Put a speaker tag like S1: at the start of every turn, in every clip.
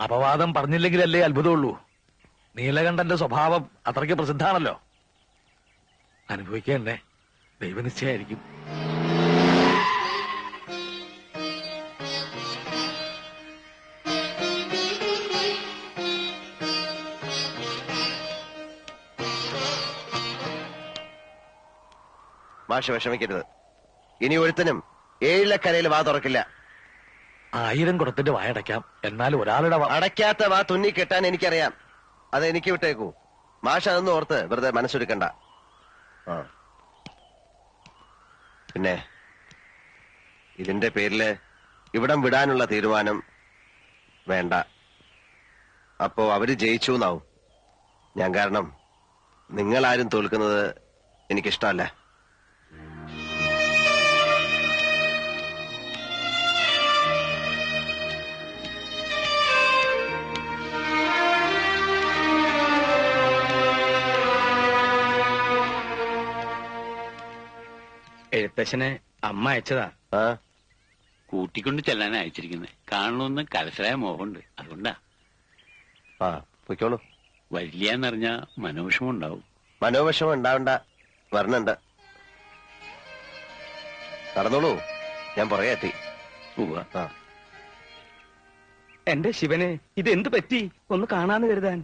S1: അപവാദം പറഞ്ഞില്ലെങ്കിലല്ലേ അത്ഭുതമുള്ളൂ. നീലകണ്ഠന്റെ സ്വഭാവം അത്രയ്ക്ക് പ്രസിദ്ധാണല്ലോ. അനുഭവിക്കന്നെ, ദൈവനിശ്ചയായിരിക്കും.
S2: മാഷ് വിഷമിക്കരുത്. ഇനി ഒരുത്തനും ഏഴിലക്കരയിൽ വാ തുറക്കില്ല.
S1: 1000 കുടത്തിന്റെ വായടയ്ക്കാം, എന്നാൽ ഒരാളുടെ
S2: അടയ്ക്കാത്ത വാ തുന്നി കെട്ടാൻ എനിക്കറിയാം. അത് എനിക്ക് വിട്ടേക്കൂ. മാഷ് അതൊന്നും ഓർത്ത് വെറുതെ മനസ്സൊരുക്കണ്ട. പിന്നെ ഇതിന്റെ പേരില് ഇവിടം വിടാനുള്ള തീരുമാനം വേണ്ട. അപ്പോ അവര് ജയിച്ചു എന്നാവും. ഞാൻ കാരണം നിങ്ങളാരും തോൽക്കുന്നത് എനിക്കിഷ്ടമല്ല.
S3: എഴുത്തച്ഛനെ അമ്മ അയച്ചതാ.
S4: കൂട്ടിക്കൊണ്ട് ചെല്ലാൻ അയച്ചിരിക്കുന്നത്. കാണണമെന്ന് കലശലായ മോഹമുണ്ട്, അതുകൊണ്ടാ.
S2: പൊയ്ക്കോളൂ.
S4: വരില്ലാന്നറിഞ്ഞ മനോവിഷമം ഉണ്ടാവും.
S2: മനോവിഷമം ഉണ്ടാവണ്ട, വരണുണ്ട്. നടന്നോളൂ, ഞാൻ പുറകെ എത്തി.
S3: എന്റെ ശിവനെ, ഇതെന്ത് പറ്റി? ഒന്ന് കാണാന്ന് കരുതാൻ.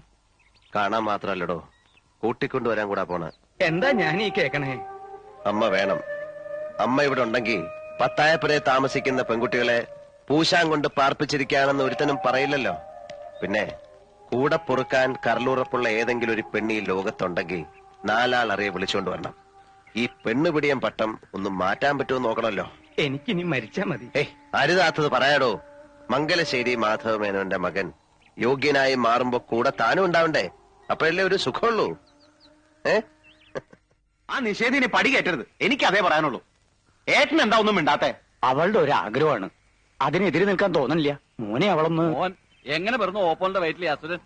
S2: കാണാൻ മാത്രല്ലടോ, കൂട്ടിക്കൊണ്ടുവരാൻ കൂടാ പോണ.
S3: എന്താ ഞാൻ ഈ കേക്കണേ?
S2: അമ്മ വേണം. അമ്മ ഇവിടെ ഉണ്ടെങ്കിൽ പത്തായപ്പുരെ താമസിക്കുന്ന പെൺകുട്ടികളെ പൂശാൻ കൊണ്ട് പാർപ്പിച്ചിരിക്കുകയാണെന്ന് ഒരുത്തനും പറയില്ലല്ലോ. പിന്നെ കൂടെ പൊറുക്കാൻ കരളുറപ്പുള്ള ഏതെങ്കിലും ഒരു പെണ്ണി ലോകത്തുണ്ടെങ്കിൽ 4 ആൾ അറിയെ വിളിച്ചുകൊണ്ട് വരണം. ഈ പെണ്ണുപിടിയം പട്ടം ഒന്ന് മാറ്റാൻ പറ്റുമോ നോക്കണല്ലോ.
S3: എനിക്കിനി മരിച്ചാ മതി.
S2: അരുതാത്തത് പറയാടോ. മംഗലശ്ശേരി മാധവമേനോന്റെ മകൻ യോഗ്യനായി മാറുമ്പോ കൂടെ താനും ഉണ്ടാവണ്ടേ? അപ്പോഴല്ലേ ഒരു സുഖമുള്ളൂ.
S5: ആ നിഷേധിനെ പടി കയറ്റരുത്. എനിക്ക് അതേ പറയാനുള്ളൂ. ഏട്ടൻ എന്താ ഒന്നും മിണ്ടാത്തെ?
S3: അവളുടെ ഒരു ആഗ്രഹമാണ്, അതിനെതിരെ നിൽക്കാൻ തോന്നില്ല. മോനെ അവളൊന്ന്.
S5: മോൻ എങ്ങനെ പറഞ്ഞു ഓപ്പോളിന്റെ വയറ്റിലെ അസുരൻ?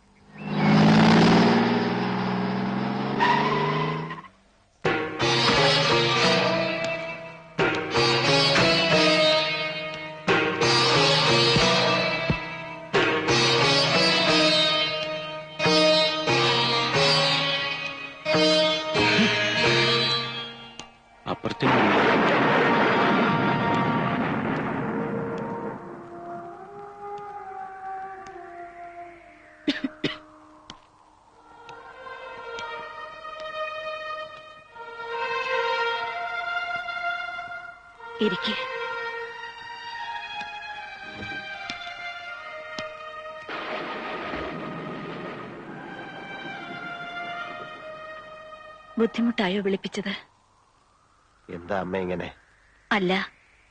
S4: അപ്പുറത്തെ
S6: ഇരിക്കെ. ബുദ്ധിമുട്ടായോ വിളിപ്പിച്ചത്?
S2: എന്താ അമ്മ ഇങ്ങനെ?
S6: അല്ല,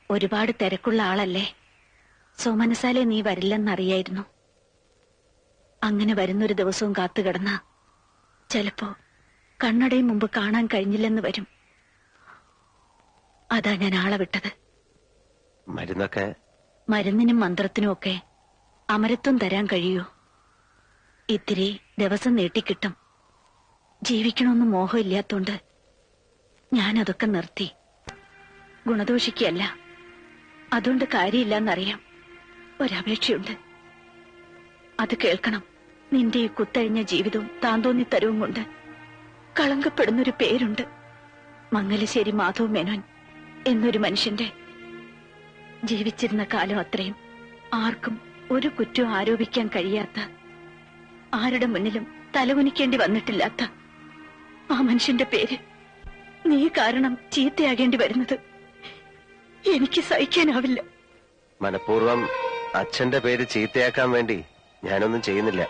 S6: ഒരുപാട് തിരക്കുള്ള ആളല്ലേ. സോമനസാലെ നീ വരില്ലെന്നറിയായിരുന്നു. അങ്ങനെ വരുന്നൊരു ദിവസവും കാത്തുകിടന്ന ചിലപ്പോ കണ്ണടയും മുമ്പ് കാണാൻ കഴിഞ്ഞില്ലെന്ന് വരും. അതാ ഞാൻ ആളെ വിട്ടത്.
S2: മരുന്നൊക്കെ?
S6: മരുന്നിനും മന്ത്രത്തിനും ഒക്കെ അമരത്വം തരാൻ കഴിയൂ. ഇത്തിരി ദിവസം നീട്ടിക്കിട്ടും. ജീവിക്കണമെന്ന് മോഹമില്ലാത്തോണ്ട് ഞാനതൊക്കെ നിർത്തി. ഗുണദോഷിക്കല്ല, അതുകൊണ്ട് കാര്യമില്ലെന്നറിയാം. ഒരപേക്ഷയുണ്ട്, അത് കേൾക്കണം. നിന്റെ ഈ കുത്തഴിഞ്ഞ ജീവിതവും താന്തോന്നിത്തരവും കൊണ്ട് കളങ്കപ്പെടുന്നൊരു പേരുണ്ട്. മംഗലശ്ശേരി മാധവ മേനോൻ എന്നൊരു മനുഷ്യന്റെ. ജീവിച്ചിരുന്ന കാലം അത്രയും ആർക്കും ഒരു കുറ്റവും ആരോപിക്കാൻ കഴിയാത്ത, ആരുടെ മുന്നിലും തലകുനിക്കേണ്ടി വന്നിട്ടില്ലാത്ത ആ മനുഷ്യന്റെ പേര് നീ കാരണം ചീത്തയാകേണ്ടി വരുന്നത് എനിക്ക് സഹിക്കാനാവില്ല.
S2: മനഃപൂർവ്വം അച്ഛന്റെ പേര് ചീത്തയാക്കാൻ വേണ്ടി ഞാനൊന്നും ചെയ്യുന്നില്ല.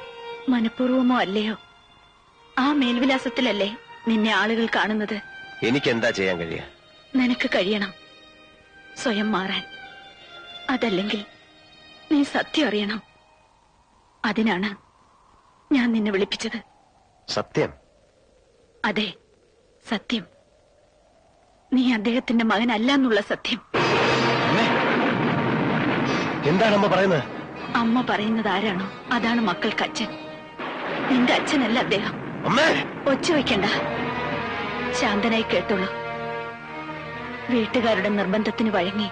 S6: മനഃപൂർവമോ അല്ലയോ, ആ മേൽവിലാസത്തിലല്ലേ നിന്നെ ആളുകൾ കാണുന്നത്.
S2: എനിക്കെന്താ ചെയ്യാൻ കഴിയാ?
S6: നിനക്ക് കഴിയണം സ്വയം മാറാൻ. അതല്ലെങ്കിൽ നീ സത്യം അറിയണം. അതിനാണ് ഞാൻ നിന്നെ വിളിപ്പിച്ചത്.
S2: സത്യം?
S6: അതെ, സത്യം. നീ അദ്ദേഹത്തിന്റെ മകനല്ല എന്നുള്ള സത്യം.
S2: എന്താണ് അമ്മ പറയുന്നത്?
S6: അമ്മ പറയുന്നത് ആരാണോ അതാണ് മക്കൾക്ക് അച്ഛൻ. നിന്റെ അച്ഛനല്ല അദ്ദേഹം. ഒച്ച വയ്ക്കണ്ട, ശാന്തനായി കേട്ടോളൂ. വീട്ടുകാരുടെ നിർബന്ധത്തിന് വഴങ്ങി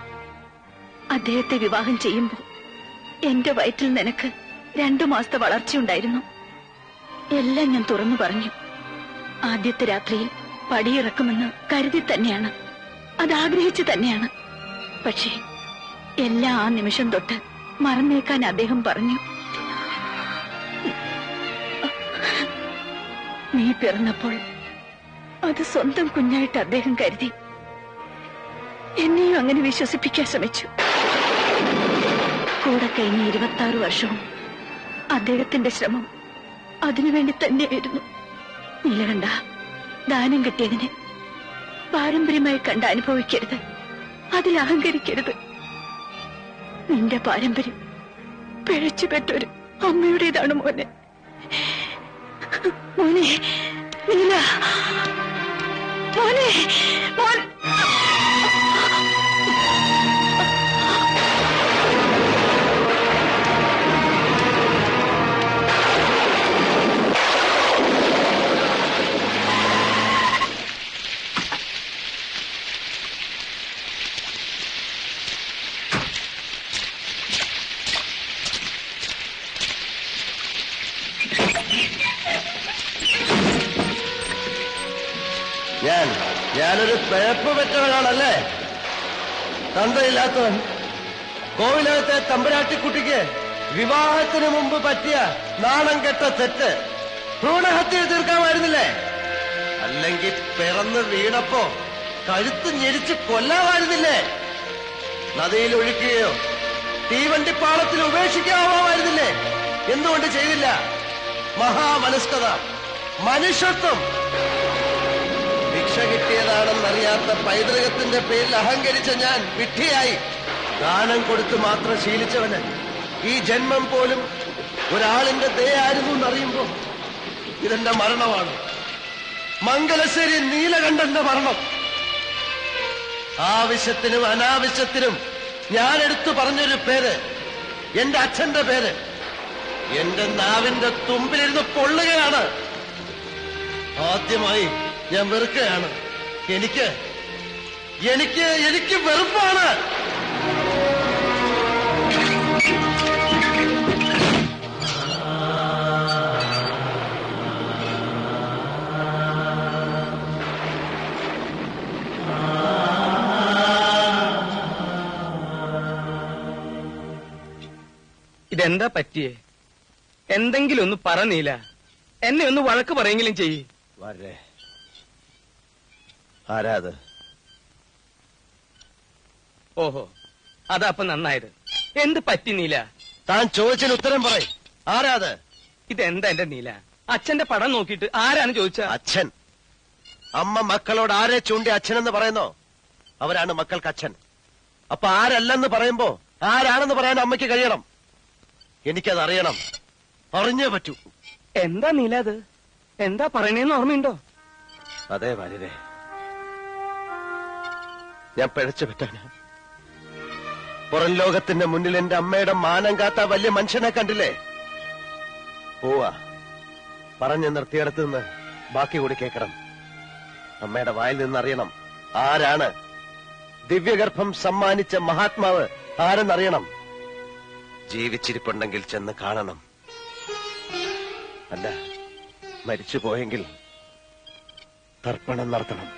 S6: അദ്ദേഹത്തെ വിവാഹം ചെയ്യുമ്പോ എന്റെ വയറ്റിൽ നിനക്ക് 2 മാസത്തെ വളർച്ചയുണ്ടായിരുന്നു. എല്ലാം ഞാൻ തുറന്നു പറഞ്ഞു. ആദ്യത്തെ രാത്രിയിൽ പടിയിറക്കുമെന്ന് കരുതി തന്നെയാണ്, അതാഗ്രഹിച്ചു തന്നെയാണ്. പക്ഷേ എല്ലാം ആ നിമിഷം തൊട്ട് മറന്നേക്കാൻ അദ്ദേഹം പറഞ്ഞു. നീ പിറന്നപ്പോൾ അത് സ്വന്തം കുഞ്ഞായിട്ട് അദ്ദേഹം കരുതി. എന്നെയും അങ്ങനെ വിശ്വസിപ്പിക്കാൻ ശ്രമിച്ചു. കൂടെ കഴിഞ്ഞ 26 വർഷവും അദ്ദേഹത്തിന്റെ ശ്രമം അതിനുവേണ്ടി തന്നെയായിരുന്നു. നീലകണ്ഠ, ദാനം കിട്ടിയതിനെ പാരമ്പര്യമായി കണ്ട് അനുഭവിക്കരുത്, അതിൽ അഹങ്കരിക്കരുത്. നിന്റെ പാരമ്പര്യം പിഴച്ചുപെട്ടൊരു അമ്മയുടേതാണ് മോനെ. മോനെ നീല, മോനെ മോൻ.
S2: ഞാനൊരു പിഴപ്പ് പറ്റവനാണല്ലേ? തന്തയില്ലാത്തവൻ. കോവിലകത്തെ തമ്പുരാട്ടിക്കുട്ടിക്ക് വിവാഹത്തിന് മുമ്പ് പറ്റിയ നാണം കെട്ട തെറ്റ് ഭ്രൂണഹത്യ തീർക്കാമായിരുന്നില്ലേ? അല്ലെങ്കിൽ പിറന്ന് വീണപ്പോ കഴുത്ത് ഞെരിച്ച് കൊല്ലാമായിരുന്നില്ലേ? നദിയിൽ ഒഴുക്കുകയോ തീവണ്ടിപ്പാളത്തിൽ ഉപേക്ഷിക്കാമായിരുന്നില്ലേ? എന്തുകൊണ്ട് ചെയ്തില്ല? മഹാമനസ്കത, മനുഷ്യത്വം. ഭിക്ഷ കിട്ടിയതാണെന്നറിയാത്ത പൈതൃകത്തിന്റെ പേരിൽ അഹങ്കരിച്ച ഞാൻ വിഡ്ഢിയായി. ദാനം കൊടുത്ത് മാത്രം ശീലിച്ചവന് ഈ ജന്മം പോലും ഒരാളിന്റെ ദയായിരുന്നു എന്നറിയുമ്പോ ഇതെന്റെ മരണമാണ്. മംഗലശ്ശേരി നീലകണ്ഠന്റെ മരണം. ആവശ്യത്തിനും അനാവശ്യത്തിനും ഞാൻ എടുത്തു പറഞ്ഞൊരു പേര്, എന്റെ അച്ഛന്റെ പേര്, എന്റെ നാവിന്റെ തുമ്പിലിരുന്ന് പൊള്ളുകയാണ്. ആദ്യമായി ഞാൻ വെറുക്കുകയാണ്. എനിക്ക് എനിക്ക് എനിക്ക് വെറുപ്പാണ്.
S3: ഇതെന്താ പറ്റിയേ? എന്തെങ്കിലും ഒന്ന് പറഞ്ഞില്ല. എന്നെ ഒന്ന് വഴക്ക് പറയെങ്കിലും ചെയ്യ്.
S2: വരേ. ആരാത്?
S3: ഓഹോ, അതാ അപ്പൊ നന്നായത്. എന്ത് പറ്റി നീല?
S2: താൻ ചോദിച്ചതിന് ഉത്തരം പറയും. ആരാത്?
S3: ഇതെന്താ എന്റെ നീല? അച്ഛന്റെ പടം നോക്കിയിട്ട് ആരാണ് ചോദിച്ച?
S2: അച്ഛൻ. അമ്മ മക്കളോട് ആരെ ചൂണ്ടി അച്ഛനെന്ന് പറയുന്നോ അവരാണ് മക്കൾക്ക് അച്ഛൻ. അപ്പൊ ആരല്ലെന്ന് പറയുമ്പോ ആരാണെന്ന് പറയാൻ അമ്മയ്ക്ക് കഴിയണം. എനിക്കതറിയണം, അറിഞ്ഞേ പറ്റൂ.
S3: എന്താ നീല അത്? എന്താ പറയണേന്ന് ഓർമ്മയുണ്ടോ?
S2: അതെ വരരെ, ഞാൻ പിഴച്ചു പറ്റാന്. പുറം ലോകത്തിന്റെ മുന്നിൽ എന്റെ അമ്മയുടെ മാനം കാത്ത വലിയ മനുഷ്യനെ കണ്ടില്ലേ? പോവാ, പറഞ്ഞു നിർത്തിയിടത്ത് നിന്ന് ബാക്കി കൂടി കേൾക്കണം. അമ്മയുടെ വായിൽ നിന്നറിയണം ആരാണ്. ദിവ്യഗർഭം സമ്മാനിച്ച മഹാത്മാവ് ആരെന്നറിയണം. ജീവിച്ചിരിപ്പുണ്ടെങ്കിൽ ചെന്ന് കാണണം. അല്ല, മരിച്ചുപോയെങ്കിൽ തർപ്പണം നടത്തണം.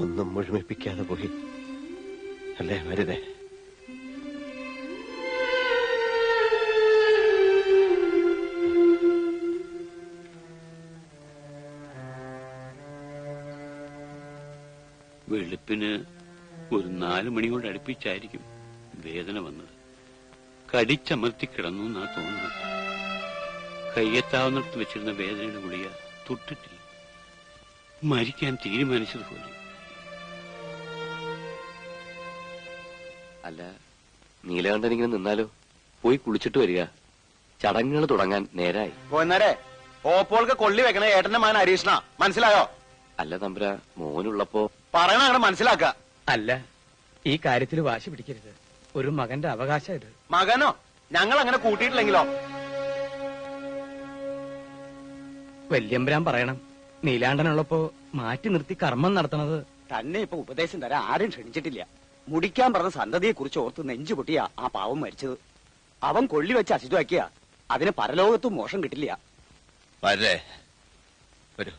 S2: ഒന്നും മുഴുമിപ്പിക്കാതെ പോയി അല്ലേ വരുതേ?
S4: വെളുപ്പിന് ഒരു 4 മണിയോട് അടുപ്പിച്ചായിരിക്കും വേദന വന്നത്. കടിച്ചമർത്തി കിടന്നു എന്നാ തോന്നുന്നത്. കയ്യെത്താവുന്നിടത്ത് വെച്ചിരുന്ന വേദനയുടെ ഗുളിക തൊട്ടിട്ടില്ല. മരിക്കാൻ തീരുമാനിച്ചതുപോലെ.
S7: അല്ല, നീലകണ്ഠൻ ഇങ്ങനെ നിന്നാലോ? പോയി കുളിച്ചിട്ട് വരിക. ചടങ്ങുകൾ തുടങ്ങാൻ നേരായി.
S5: പോന്നേരെ ഓപ്പോൾക്ക് കൊള്ളി വെക്കണ ഏട്ടന്റെ മകൻ ഹരീഷ്ണ, മനസ്സിലായോ?
S7: അല്ല തമ്പുര, മോനുള്ളപ്പോ
S5: പറയണ അങ്ങനെ മനസ്സിലാക്ക.
S3: അല്ല, ഈ കാര്യത്തിൽ വാശി പിടിക്കരുത്. ഒരു മകന്റെ അവകാശം ഇത്.
S5: മകനോ? ഞങ്ങൾ അങ്ങനെ കൂട്ടിയിട്ടില്ലെങ്കിലോ?
S3: വല്യമ്പരാൻ പറയണം, നീലാണ്ടനുള്ളപ്പോ മാറ്റി നിർത്തി കർമ്മം നടത്തണത്.
S8: തന്നെ ഇപ്പൊ ഉപദേശം തരാൻ ആരും ക്ഷണിച്ചിട്ടില്ല. മുടിക്കാൻ പറഞ്ഞ സന്തതിയെ കുറിച്ച് ഓർത്ത് നെഞ്ചു പൊട്ടിയാ ആ പാവം മരിച്ചത്. അവൻ കൊള്ളി വെച്ച് അശുദ്ധമാക്കിയ അതിന് പരലോകത്തും മോശം കിട്ടില്ല.
S2: വരേ വരൂ.